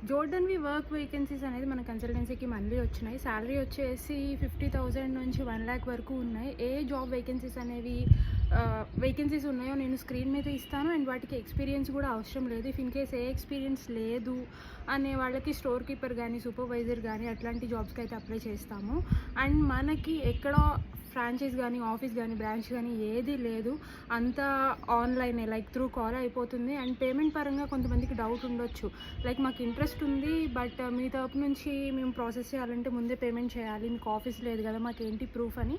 జోర్డన్‌వి work vacancies అనేది మన కన్సల్టెన్సీకి మళ్ళీ వచ్చినాయి. సాలరీ వచ్చేసి 50,000 నుంచి 1,00,000 వరకు ఉన్నాయి. ఏ జాబ్ వేకెన్సీస్ ఉన్నాయో నేను స్క్రీన్ మీద ఇస్తాను. అండ్ వాటికి ఎక్స్‌పీరియన్స్ కూడా అవసరం లేదు. If in case A experience లేదు అనే వాళ్ళకి స్టోర్ కీపర్ గానీ, సూపర్వైజర్ గానీ అట్లాంటి జాబ్స్‌కి అయితే అప్లై చేస్తాము. అండ్ మనకి ఎక్కడ ఫ్రాంచైజ్ గానీ, ఆఫీస్ గానీ, బ్రాంచ్ గానీ ఏది లేదు. అంతా ఆన్‌లైనే లైక్ త్రూ కాల్ అయిపోతుంది. అండ్ పేమెంట్ పరంగా కొంతమందికి డౌట్ ఉండొచ్చు. లైక్ మాకు ఇంట్రెస్ట్ ఉంది, బట్ మీ తరపు నుంచి మేము ప్రాసెస్ చేయాలంటే ముందే పేమెంట్ చేయాలి. మీకు ఆఫీస్ లేదు కదా, మాకేంటి ప్రూఫ్ అని